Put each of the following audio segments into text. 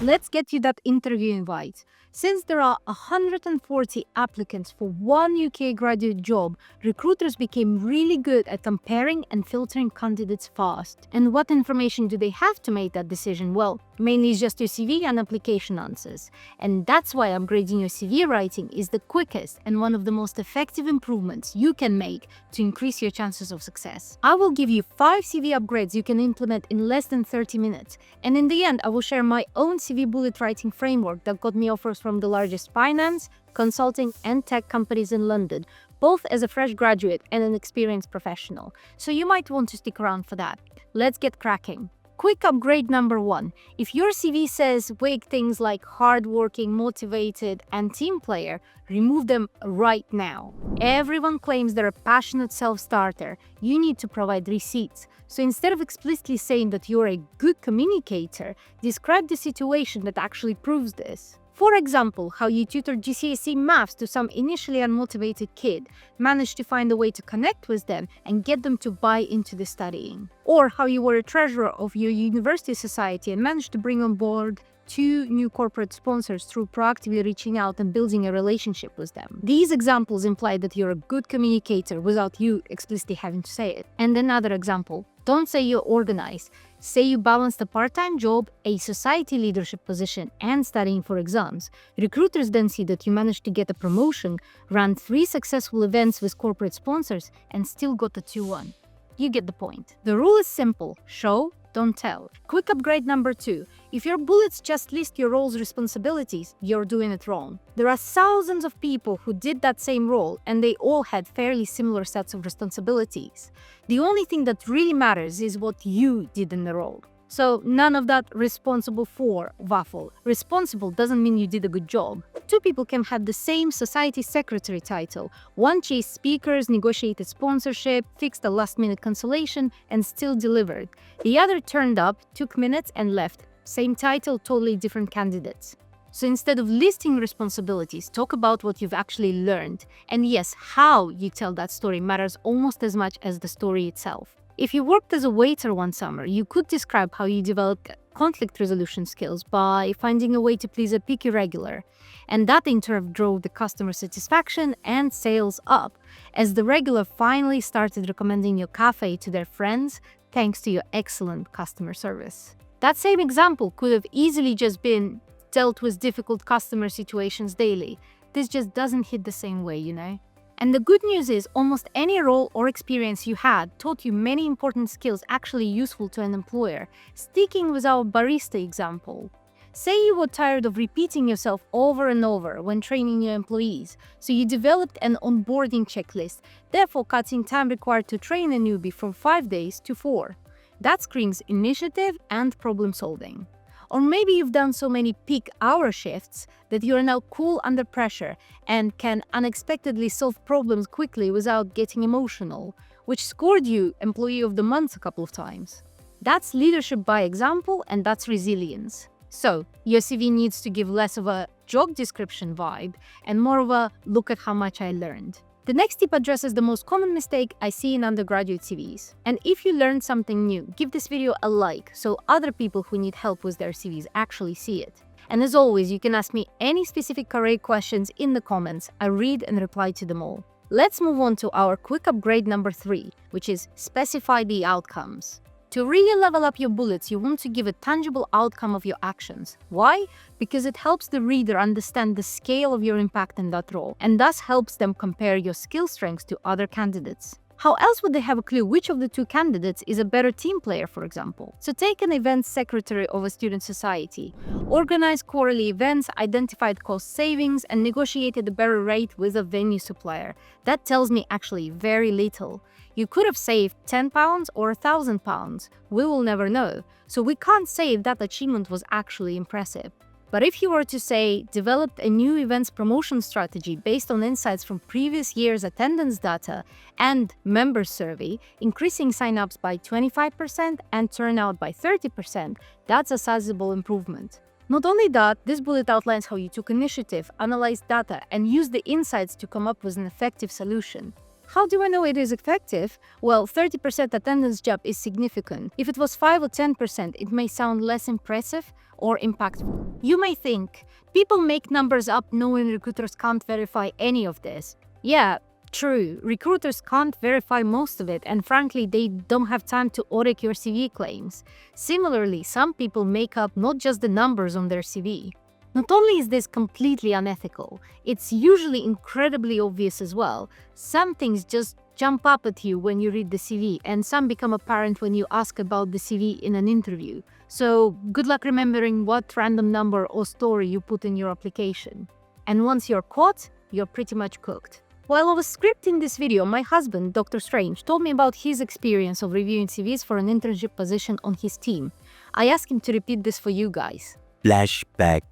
Let's get you that interview invite. Since there are 140 applicants for one UK graduate job, recruiters became really good at comparing and filtering candidates fast. And what information do they have to make that decision? Well, mainly just your CV and application answers. And that's why upgrading your CV writing is the quickest and one of the most effective improvements you can make to increase your chances of success. I will give you 5 CV upgrades you can implement in less than 30 minutes. And in the end, I will share my own CV bullet writing framework that got me offers from the largest finance, consulting, and tech companies in London, both as a fresh graduate and an experienced professional. So you might want to stick around for that. Let's get cracking. Quick upgrade number 1. If your CV says vague things like hardworking, motivated, and team player, remove them right now. Everyone claims they're a passionate self-starter. You need to provide receipts. So instead of explicitly saying that you're a good communicator, describe the situation that actually proves this. For example, how you tutored GCSE maths to some initially unmotivated kid, managed to find a way to connect with them and get them to buy into the studying. Or how you were a treasurer of your university society and managed to bring on board 2 new corporate sponsors through proactively reaching out and building a relationship with them. These examples imply that you're a good communicator without you explicitly having to say it. And another example, don't say you're organized. Say you balanced a part-time job, a society leadership position, and studying for exams. Recruiters then see that you managed to get a promotion, ran 3 successful events with corporate sponsors, and still got the 2-1. You get the point. The rule is simple: show, don't tell. Quick upgrade number 2. If your bullets just list your role's responsibilities, you're doing it wrong. There are thousands of people who did that same role, and they all had fairly similar sets of responsibilities. The only thing that really matters is what you did in the role. So none of that responsible for waffle. Responsible doesn't mean you did a good job. 2 people can have the same society secretary title. One chased speakers, negotiated sponsorship, fixed a last-minute cancellation, and still delivered. The other turned up, took minutes, and left. Same title, totally different candidates. So instead of listing responsibilities, talk about what you've actually learned. And yes, how you tell that story matters almost as much as the story itself. If you worked as a waiter one summer, you could describe how you developed conflict resolution skills by finding a way to please a picky regular. And that in turn drove the customer satisfaction and sales up, as the regular finally started recommending your cafe to their friends thanks to your excellent customer service. That same example could have easily just been dealt with difficult customer situations daily. This just doesn't hit the same way, you know? And the good news is almost any role or experience you had taught you many important skills actually useful to an employer. Sticking with our barista example, say you were tired of repeating yourself over and over when training your employees, so you developed an onboarding checklist, therefore cutting time required to train a newbie from 5 days to 4. That screams initiative and problem solving. Or maybe you've done so many peak hour shifts that you're now cool under pressure and can unexpectedly solve problems quickly without getting emotional, which scored you Employee of the Month a couple of times. That's leadership by example, and that's resilience. So, your CV needs to give less of a job description vibe and more of a look at how much I learned. The next tip addresses the most common mistake I see in undergraduate CVs. And if you learned something new, give this video a like so other people who need help with their CVs actually see it. And as always, you can ask me any specific career questions in the comments. I read and reply to them all. Let's move on to our quick upgrade number 3, which is specify the outcomes. To really level up your bullets, you want to give a tangible outcome of your actions. Why? Because it helps the reader understand the scale of your impact in that role, and thus helps them compare your skill strengths to other candidates. How else would they have a clue which of the 2 candidates is a better team player, for example? So take an events secretary of a student society. Organized quarterly events, identified cost savings, and negotiated a better rate with a venue supplier. That tells me actually very little. You could have saved £10 or £1,000. We will never know. So we can't say if that achievement was actually impressive. But if you were to say, developed a new events promotion strategy based on insights from previous year's attendance data and member survey, increasing signups by 25% and turnout by 30%, that's a sizable improvement. Not only that, this bullet outlines how you took initiative, analyzed data, and used the insights to come up with an effective solution. How do I know it is effective? Well, 30% attendance jump is significant. If it was 5 or 10%, it may sound less impressive or impactful. You may think, people make numbers up knowing recruiters can't verify any of this. Yeah, true, recruiters can't verify most of it, and frankly, they don't have time to audit your CV claims. Similarly, some people make up not just the numbers on their CV. Not only is this completely unethical, it's usually incredibly obvious as well. Some things just jump up at you when you read the CV, and some become apparent when you ask about the CV in an interview. So good luck remembering what random number or story you put in your application. And once you're caught, you're pretty much cooked. While I was scripting this video, my husband, Dr. Strange, told me about his experience of reviewing CVs for an internship position on his team. I asked him to repeat this for you guys. Flashback.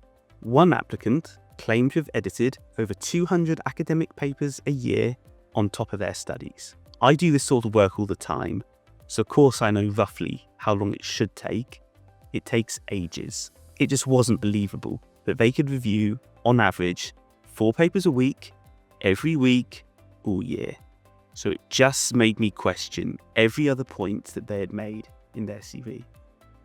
One applicant claimed to have edited over 200 academic papers a year on top of their studies. I do this sort of work all the time, so of course I know roughly how long it should take. It takes ages. It just wasn't believable that they could review, on average, 4 papers a week, every week, all year. So it just made me question every other point that they had made in their CV.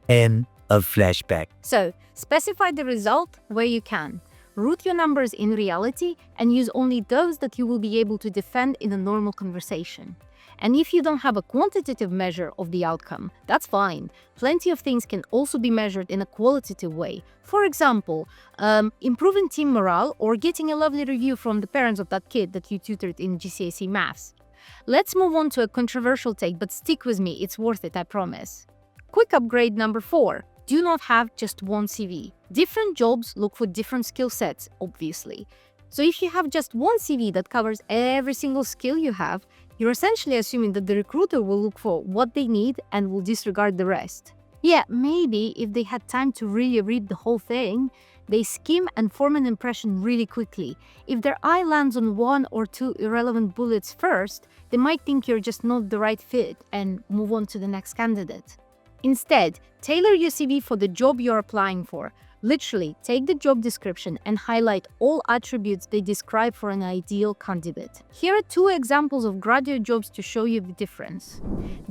End of flashback. So, specify the result where you can. Root your numbers in reality and use only those that you will be able to defend in a normal conversation. And if you don't have a quantitative measure of the outcome, that's fine. Plenty of things can also be measured in a qualitative way. For example, improving team morale or getting a lovely review from the parents of that kid that you tutored in GCSE maths. Let's move on to a controversial take, but stick with me, it's worth it, I promise. Quick upgrade number 4. Do not have just one CV. Different jobs look for different skill sets, obviously. So if you have just one CV that covers every single skill you have, you're essentially assuming that the recruiter will look for what they need and will disregard the rest. Yeah, maybe if they had time to really read the whole thing, they skim and form an impression really quickly. If their eye lands on 1 or 2 irrelevant bullets first, they might think you're just not the right fit and move on to the next candidate. Instead, tailor your CV for the job you're applying for. Literally, take the job description and highlight all attributes they describe for an ideal candidate. Here are 2 examples of graduate jobs to show you the difference.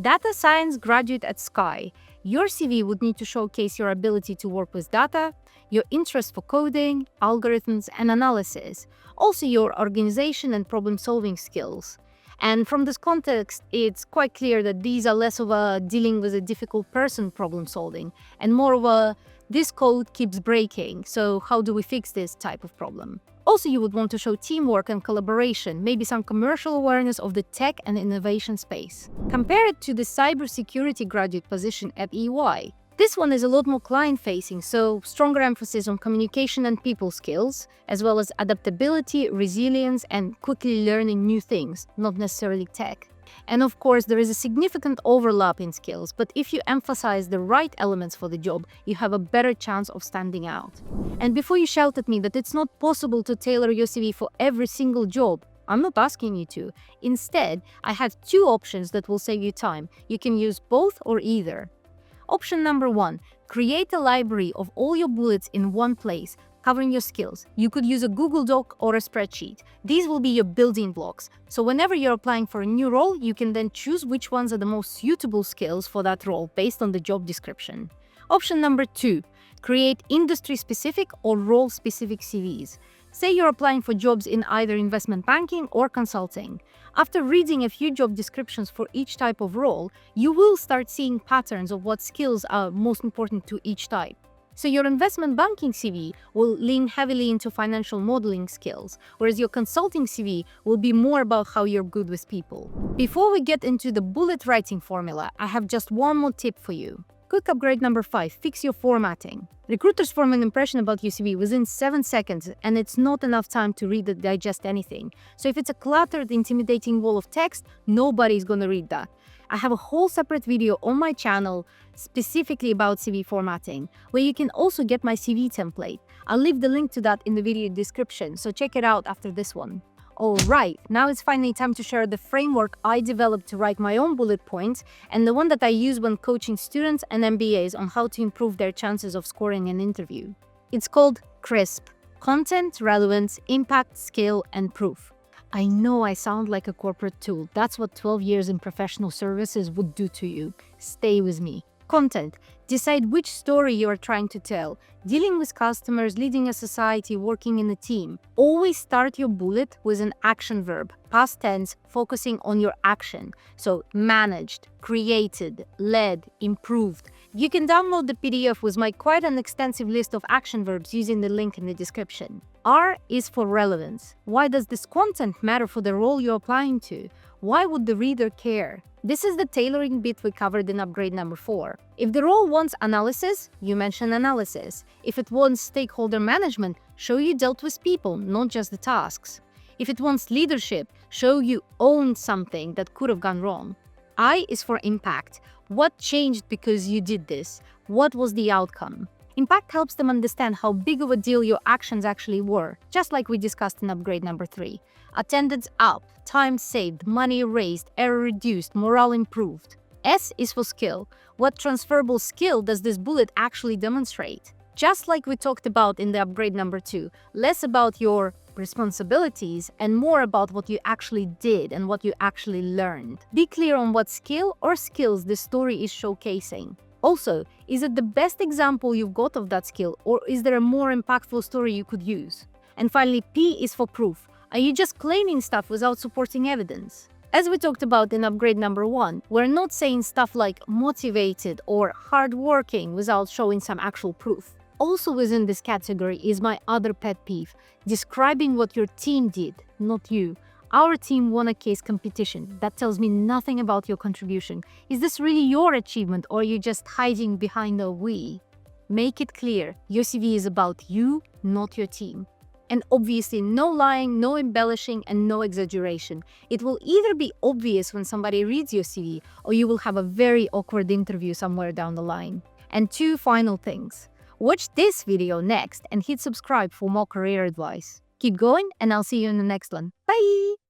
Data science graduate at Sky. Your CV would need to showcase your ability to work with data, your interest for coding, algorithms, and analysis, also your organization and problem-solving skills. And from this context, it's quite clear that these are less of a dealing with a difficult person problem solving and more of a this code keeps breaking, so how do we fix this type of problem? Also, you would want to show teamwork and collaboration, maybe some commercial awareness of the tech and innovation space. Compare it to the cybersecurity graduate position at EY. This one is a lot more client-facing, so stronger emphasis on communication and people skills, as well as adaptability, resilience, and quickly learning new things, not necessarily tech. And of course, there is a significant overlap in skills, but if you emphasize the right elements for the job, you have a better chance of standing out. And before you shout at me that it's not possible to tailor your CV for every single job, I'm not asking you to. Instead, I have 2 options that will save you time. You can use both or either. Option number 1, create a library of all your bullets in one place, covering your skills. You could use a Google Doc or a spreadsheet. These will be your building blocks. So whenever you're applying for a new role, you can then choose which ones are the most suitable skills for that role based on the job description. Option number 2, create industry-specific or role-specific CVs. Say you're applying for jobs in either investment banking or consulting. After reading a few job descriptions for each type of role, you will start seeing patterns of what skills are most important to each type. So your investment banking CV will lean heavily into financial modeling skills, whereas your consulting CV will be more about how you're good with people. Before we get into the bullet writing formula, I have just one more tip for you. Quick upgrade number 5, fix your formatting. Recruiters form an impression about your CV within 7 seconds, and it's not enough time to read and digest anything. So if it's a cluttered, intimidating wall of text, nobody's gonna read that. I have a whole separate video on my channel specifically about CV formatting, where you can also get my CV template. I'll leave the link to that in the video description, so check it out after this one. Alright, now it's finally time to share the framework I developed to write my own bullet points and the one that I use when coaching students and MBAs on how to improve their chances of scoring an interview. It's called CRISP: Content, Relevance, Impact, Scale, and Proof. I know I sound like a corporate tool. That's what 12 years in professional services would do to you. Stay with me. Content. Decide which story you are trying to tell. Dealing with customers, leading a society, working in a team. Always start your bullet with an action verb, past tense, focusing on your action. So managed, created, led, improved. You can download the PDF with my quite an extensive list of action verbs using the link in the description. R is for relevance. Why does this content matter for the role you're applying to? Why would the reader care? This is the tailoring bit we covered in upgrade number 4. If the role wants analysis, you mention analysis. If it wants stakeholder management, show you dealt with people, not just the tasks. If it wants leadership, show you owned something that could have gone wrong. I is for impact. What changed because you did this? What was the outcome? Impact helps them understand how big of a deal your actions actually were, just like we discussed in upgrade number 3. Attendance up, time saved, money raised, error reduced, morale improved. S is for skill. What transferable skill does this bullet actually demonstrate? Just like we talked about in the upgrade number 2, less about your responsibilities and more about what you actually did and what you actually learned. Be clear on what skill or skills this story is showcasing. Also, is it the best example you've got of that skill, or is there a more impactful story you could use? And finally, P is for proof. Are you just claiming stuff without supporting evidence? As we talked about in upgrade number 1, we're not saying stuff like motivated or hardworking without showing some actual proof. Also within this category is my other pet peeve, describing what your team did, not you. Our team won a case competition. That tells me nothing about your contribution. Is this really your achievement, or are you just hiding behind a we? Make it clear, your CV is about you, not your team. And obviously, no lying, no embellishing, and no exaggeration. It will either be obvious when somebody reads your CV, or you will have a very awkward interview somewhere down the line. And 2 final things. Watch this video next and hit subscribe for more career advice. Keep going, and I'll see you in the next one. Bye!